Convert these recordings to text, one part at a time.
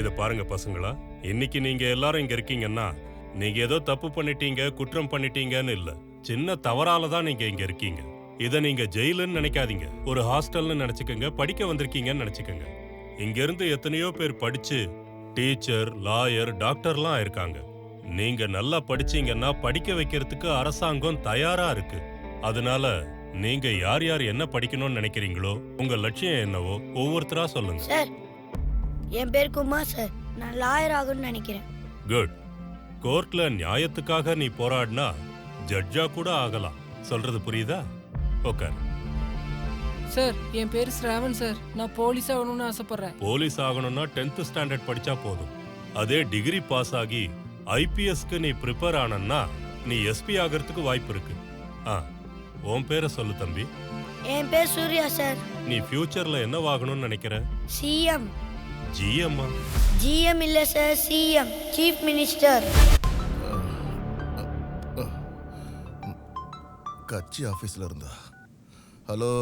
இத பாருங்க பசங்களா, இன்னைக்கு நீங்க எல்லாரும் இங்க இருக்கீங்கன்னா நீங்க ஏதோ தப்பு பண்ணிட்டீங்க, குற்றம் பண்ணிட்டீங்கன்னு இல்ல. சின்ன தவறால தான் நீங்க இங்க இருக்கீங்க. இத நீங்க ஜெயிலுன்னு நினைக்காதீங்க. ஒரு ஹாஸ்டல்னு நினைச்சுக்கங்க, படிக்க வந்திருக்கீங்கன்னு நினைச்சுக்கங்க. இங்க இருந்து எத்தனையோ பேர் படிச்சு டீச்சர், லாயர், டாக்டர்லாம் இருக்காங்க. நீங்க நல்லா படிச்சீங்கன்னா படிக்க வைக்கிறதுக்கு அரசாங்கம் தயாரா இருக்கு. அதனால நீங்க யார் யார் என்ன படிக்கணும்னு நினைக்கிறீங்களோ, உங்க லட்சியம் என்னவோ ஒவ்வொருத்தரா சொல்லுங்க. சார், என் பேர் குமார் சார். நான் லாயர் ஆகணும்னு நினைக்கிறேன். குட். கோர்ட்ல நியாயத்துக்காக நீ போராடினா ஜட்ஜா கூட ஆகலாம். சொல்றது புரியுதா? உட்கார். சார், என் பேர் ஸ்ராவன் சார். நான் போலீஸ் ஆகணும்னு ஆசைப்படுறேன். போலீஸ் ஆகணும்னா 10th ஸ்டாண்டர்ட் படிச்சா போதும். அதே டிகிரி பாஸ் ஆகி ஐபிஎஸ்க்கு நீ ப்ரிப்பேர் ஆனன்னா நீ எஸ்பி ஆகிறதுக்கு வாய்ப்பு இருக்கு. உன் பேரை சொல்லு தம்பி. என் பேர் சூர்யா சார். நீ ஃபியூச்சர்ல என்னவாகணும்னு நினைக்கிற? சிஎம். ஜிஎம்மா? ஜிஎம் இல்ல சார், சிஎம், சீஃப் மினிஸ்டர். கட்சி ஆபீஸ்ல இருந்தா. ஹலோ,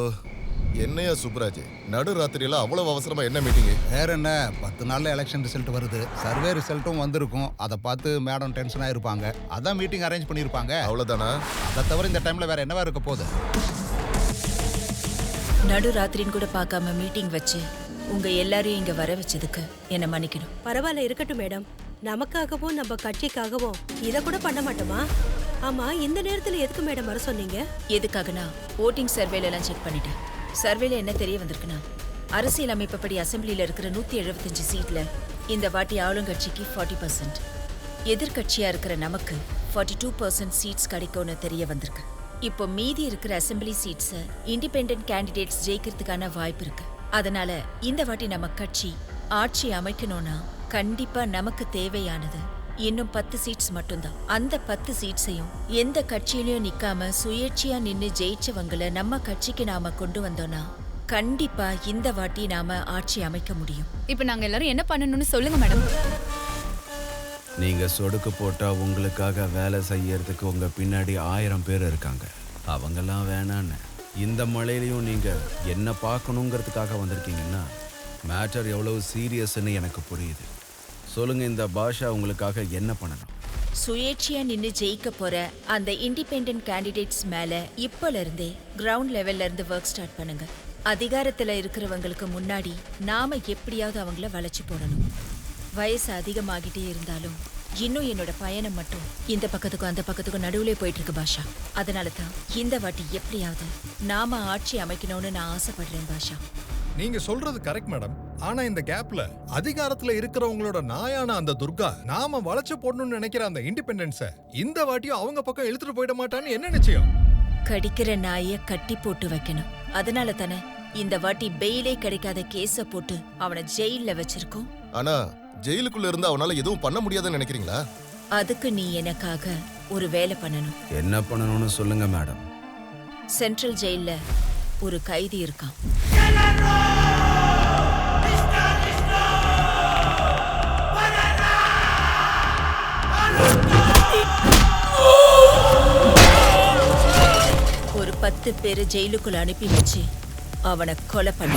என்னையா சுப்ராஜ், நடு ராத்திரியில அவ்வளவு அவசரமா என்ன மீட்டிங்? வேற என்ன, 10 நாள்ல எலெக்ஷன் ரிசல்ட் வருது. சர்வே ரிசல்ட்டும் வந்திருக்கும். அதை பார்த்து மேடம் டென்ஷனா இருப்பாங்க. அதான் மீட்டிங் அரேஞ்ச் பண்ணிருப்பாங்க. அவ்வளவுதானா? அதை தவிர இந்த டைம்ல வேற என்னவா இருக்க போகுது? நடு ராத்திரின்னு கூட பார்க்காம மீட்டிங் வச்சு உங்க எல்லாரையும் இங்க வர வச்சதுக்கு என்ன மன்னிக்கணும். பரவாயில்ல, இருக்கட்டும் மேடம். நமக்காகவும் நம்ம கட்சிக்காகவும் இதை கூட பண்ண மாட்டோமா? ஆமா, இந்த நேரத்துல எதுக்கு மேடம் வர சொன்னீங்க? எதுக்காகனா ஓட்டிங் சர்வேல எல்லாம் செக் பண்ணிட்டேன். சர்வேல என்ன தெரிய வந்திருக்குன்னா, அரசியல் அமைப்புப்படி அசெம்பிளில இருக்கிற 175 சீட்ல இந்த வாட்டி ஆளுங்கட்சிக்கு 40%, எதிர்கட்சியா இருக்கிற நமக்கு 42% சீட்ஸ் கிடைக்கும்னு தெரிய வந்திருக்கு. இப்போ மீதி இருக்கிற அசெம்பிளி சீட்ஸை இண்டிபெண்டன்ட் கேண்டிடேட்ஸ் ஜெயிக்கிறதுக்கான வாய்ப்பு இருக்கு. அதனால இந்த வாட்டி நம்ம கட்சி ஆட்சி அமைக்கணும்னா கண்டிப்பா நமக்கு தேவையானது இன்னும் 10 சீட்ஸ் மட்டும்தான். அந்த 10 சீட்ஸையும் எந்த கட்சியிலயும் நிக்காம சுயேட்சையா நின்னு ஜெயிச்சவங்கள நம்ம கட்சிக்கு நாம கொண்டு வந்தோம்னா கண்டிப்பா இந்த வாட்டி நாம ஆட்சி அமைக்க முடியும். இப்ப நாங்க எல்லாரும் என்ன பண்ணணும்னு சொல்லுங்க மேடம். நீங்க சொடுக்கு போட்டா உங்களுக்காக வேலை செய்யறதுக்கு உங்க பின்னாடி 1000 பேர் இருக்காங்க. அவங்கெல்லாம் வேணான்னு இந்த மழையிலையும் நீங்க என்ன பார்க்கணுங்கிறதுக்காக வந்திருக்கீங்கன்னா மேட்டர் எவ்வளவு சீரியஸ்ன்னு எனக்கு புரியுது. சொல்லுங்க, இந்த பாஷா உங்களுக்காக என்ன பண்ணணும்? சுயேட்சையா நின்னு ஜெயிக்க போற அந்த இண்டிபெண்டன்ட் கேண்டிடேட்ஸ் மேல இப்பல இருந்தே கிரவுண்ட் லெவல்ல இருந்து ஒர்க் ஸ்டார்ட் பண்ணுங்க. அதிகாரத்துல இருக்கிறவங்களுக்கு முன்னாடி நாம எப்படியாவது அவங்கள வளைச்சு போடணும். வயசு அதிகமாகிட்டே இருந்தாலும் இன்னும் என்னோட பயணம் மட்டும் இந்த பக்கத்துக்கும் அந்த பக்கத்துக்கும் நடுவுலே போயிட்டு இருக்கு பாஷா. அதனால தான் இந்த வாட்டி எப்படியாவது நாம ஆட்சி அமைக்கணும்னு நான் ஆசைப்படுறேன் பாஷா. நீங்க சொல்றது கரெக்ட் மேடம். ஆனா இந்த கேப்ல அதிகாரத்துல இருக்கிறவங்களோட நாயான அந்த துர்கா நாம வளைச்சு போடணும்னு நினைக்கிற அந்த இண்டிபெண்டன்ஸ இந்த வாட்டியும் அவங்க பக்கம் இழுத்துட்டு போயிட மாட்டான்னு என்ன நிச்சயம்? கடிக்கிற நாயை கட்டி போட்டு வைக்கணும். அதனால தானே இந்த வாட்டி பெயிலே கிடைக்காத கேஸ போட்டு அவனை ஜெயில்ல வச்சிருக்கோம். ஆனா ஜெயிலுக்குள்ள இருந்து அவனால எதுவும் பண்ண முடியாதுன்னு நினைக்கிறீங்களா? அதுக்கு நீ எனக்காக ஒரு வேலை பண்ணணும். என்ன பண்ணணும்னு சொல்லுங்க மேடம். சென்ட்ரல் ஜெயில்ல ஒரு கைதி இருக்கான். ஒரு 10 பேரை ஜெயிலுக்குள்ள அனுப்பி வச்சு அவனை கொலை பண்ண.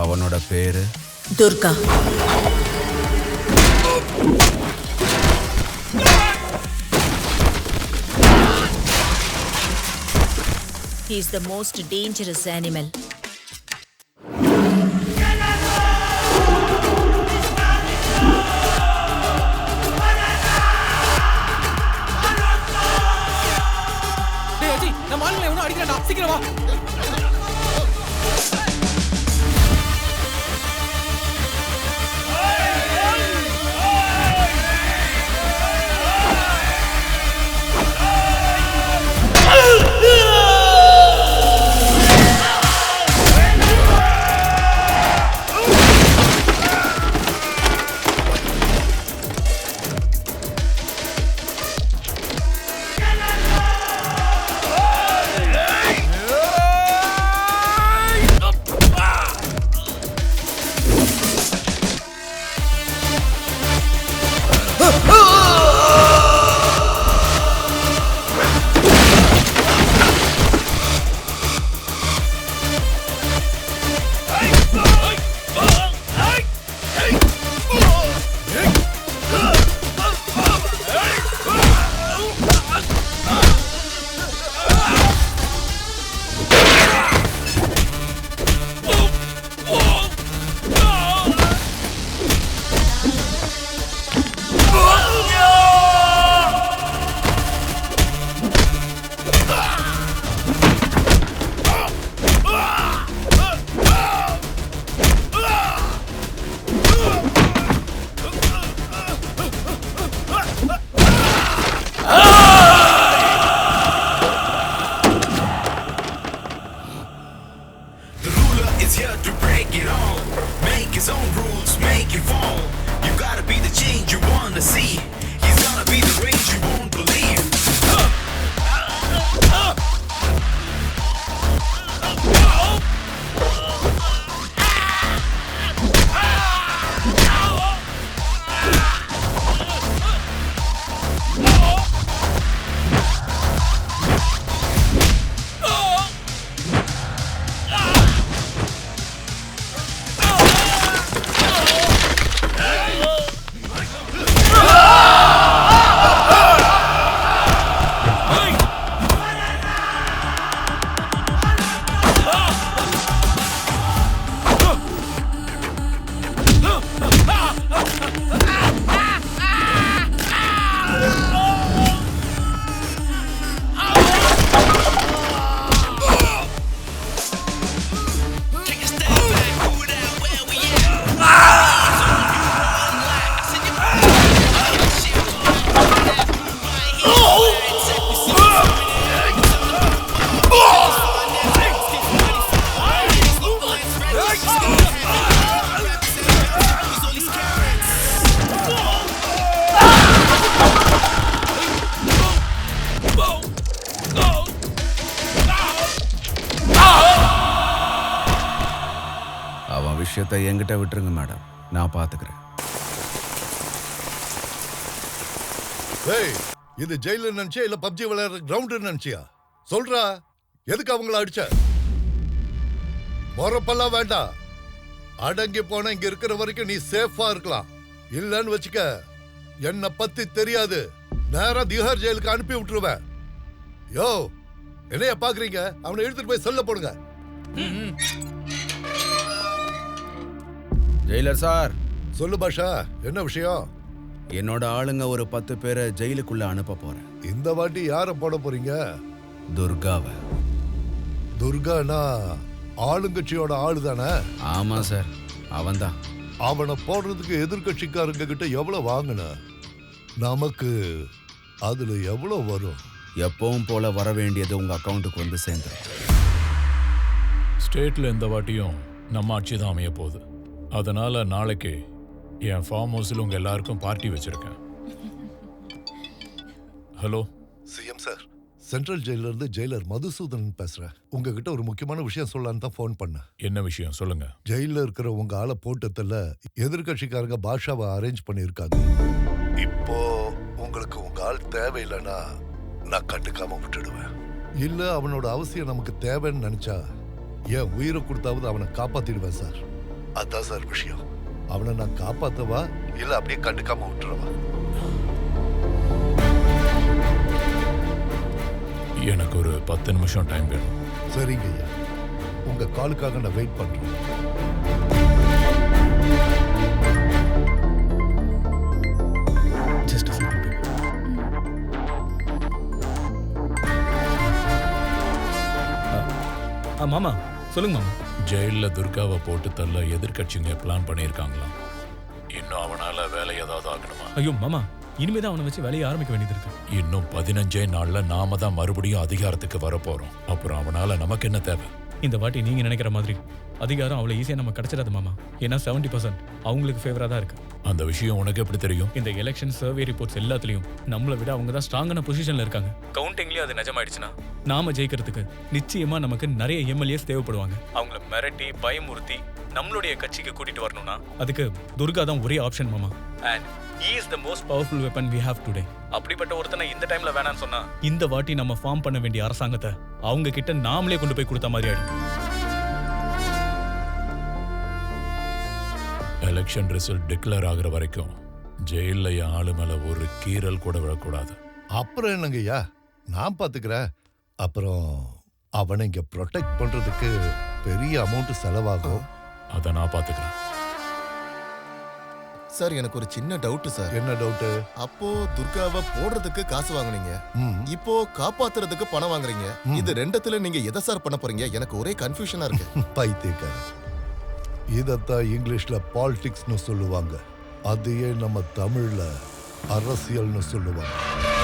அவனோட பேரு Durga. He is the most dangerous animal. டேய் அஜி, நம்ம ஆளுங்களை எவனோ அடிக்கறடா. சீக்கிரம் வா. அவன் விஷயத்தை என்கிட்ட விட்டுருங்க மேடம், நான் பாத்துக்கிறேன். ஏய், இது ஜெயில நினைச்சியா இல்ல பப்ஜி விளையாடுற கிரவுண்ட் நினைச்சியா? சொல்றா, எதுக்கு அவங்கள அடிச்ச? மொறப்பெல்லாம் வேண்டாம். அடங்கி போன இங்க இருக்கிற வரைக்கும் நீ சேஃபா இருக்கலாம். இல்லன்னு வச்சுக்க, என்ன பத்தி தெரியாது, நேரா திஹார் ஜெயிலுக்கு அனுப்பி விட்டுருவேன். யோ, என்னைய பாக்குறீங்க? அவனை எடுத்துட்டு போய் செல்ல போடுங்க. Jailer sir. சொல்லு பாஷா, என்ன விஷயம்? என்னோட ஆளுங்க ஒரு 10 பேரை ஜெயிலுக்குள்ள அனுப்ப போறேன். இந்த வாட்டி யார போட போறீங்க? துர்காவை. துர்கானா ஆளுங்கட்சியோட ஆளு தானே? ஆமா சார், அவன்தான். அவனை போடுறதுக்கு எதிர்கட்சிக்காரங்க கிட்ட எவ்வளவு வாங்கின? நமக்கு அதுல எவ்வளவு வரும்? எப்பவும் போல வர வேண்டியது உங்க அக்கவுண்ட்டுக்கு வந்து சேர்ந்துடும். ஸ்டேட்ல இந்த வாட்டியும் நம்ம ஆட்சி தான் அமைய போகுது. அதனால நாளைக்கு என் ஃபார்ம் ஹவுஸில் உங்க எல்லாருக்கும் பார்ட்டி வச்சிருக்கேன். ஹலோ சிஎம் சார், சென்ட்ரல் ஜெயில இருந்து ஜெயிலர் மதுசூதன் பேசுறேன். உங்ககிட்ட ஒரு முக்கியமான விஷயம் சொல்லலான்னு தான் ஃபோன் பண்ணேன். என்ன விஷயம் சொல்லுங்க. ஜெயில இருக்கிற உங்க ஆளை போட்டதுல எதிர்கட்சிக்காரங்க பாஷாவை அரேஞ்ச் பண்ணியிருக்காங்க. இப்போ உங்களுக்கு உங்க ஆள் தேவையில்லைன்னா நான் கண்டுக்காம விட்டுடுவேன். இல்ல அவனோட அவசியம் நமக்கு தேவைன்னு நினைச்சா என் உயிரை கொடுத்தாவது அவனை காப்பாத்திடுவேன் சார். அதான் சார் விஷயம். அவனை நான் காப்பாத்தவா இல்ல அப்படியே கண்டுக்காம விட்டுறவா? எனக்கு ஒரு 10 நிமிஷம் டைம் வேணும். சரிங்க ஐயா, உங்க காலுக்காக நான் வெயிட் பண்றேன். மாமா சொல்லுங்க மாமா. ஜெயில துர்காவை போட்டு தள்ள எதிர்கட்சிங்க பிளான் பண்ணியிருக்காங்களாம். இன்னும் அவனால வேலை ஏதாவது ஆகணுமா? ஐயோ மாமா, இனிமேதான் அவனை வச்சு வேலையை ஆரம்பிக்க வேண்டியது இருக்கு. இன்னும் 15 நாள்ல நாம தான் மறுபடியும் அதிகாரத்துக்கு வரப்போறோம். அப்புறம் அவனால நமக்கு என்ன தேவை? இந்த வாட்டி நீங்க நினைக்கிற மாதிரி அதிகாரம் அவ்வளவு ஈஸியா நம்ம கிடைச்சிடாது மாமா. ஏன்னா 70% அவங்களுக்கு ஃபேவரா தான் இருக்கு. அந்த விஷயம் உனக்கு எப்படி தெரியும்? இந்த எலெக்ஷன் சர்வே ரிப்போர்ட்ஸ் எல்லாத்துலயும் நம்மளை விட அவங்க தான் ஸ்ட்ராங்கான பொசிஷன்ல இருக்காங்க. கவுண்டிங்லயும் அது நிஜமாயிடுச்சுன்னா நாம ஜெயிக்கிறதுக்கு நிச்சயமா நமக்கு நிறைய எம்எல்ஏஸ் தேவைப்படுவாங்க. அவங்கள மிரட்டி பயமுறுத்தி நம்மளுடைய கட்சிக்கு கூட்டிட்டு வரணும்னா அதுக்கு துர்கா தான் ஒரே ஆப்ஷன் மாமா. And he is the most powerful weapon we have today. அப்படிப்பட்ட ஒருத்தனை இந்த டைம்ல வேணாம்னு சொன்னா இந்த வாட்டி நம்ம ஃபார்ம் பண்ண வேண்டிய அரசாங்கத்தை அவங்க கிட்ட நாமளே கொண்டு போய் கொடுத்த மாதிரி ஆயிடும். எலெக்ஷன் ரிசல்ட் டிக்ளேர் ஆகுற வரைக்கும் ஜெயில என் ஆளு மேல ஒரு கீறல் கூட விழக்கூடாது. அப்புறம் என்னங்கய்யா, நான் பாத்துக்கிறேன். அப்புறம் அவனை இங்க ப்ரொடெக்ட் பண்றதுக்கு பெரிய அமௌண்ட் செலவாகும். அதை நான் பாத்துக்கிறேன். சார், எனக்கு ஒரு சின்ன டவுட் சார். என்ன டவுட்? அப்போ துர்காவை போடுறதுக்கு காசு வாங்குனீங்க, இப்போ காப்பாத்துறதுக்கு பணம் வாங்குறீங்க. இது ரெண்டத்துல நீங்க எதை சார் பண்ண போறீங்க? எனக்கு ஒரே கன்ஃபியூஷனா இருக்கு. பைத்தியக்காரன், இதத்தான் இங்கிலீஷ்ல பாலிடிக்ஸ்னு சொல்லுவாங்க. அதையே நம்ம தமிழ்ல அரசியல்னு சொல்லுவாங்க.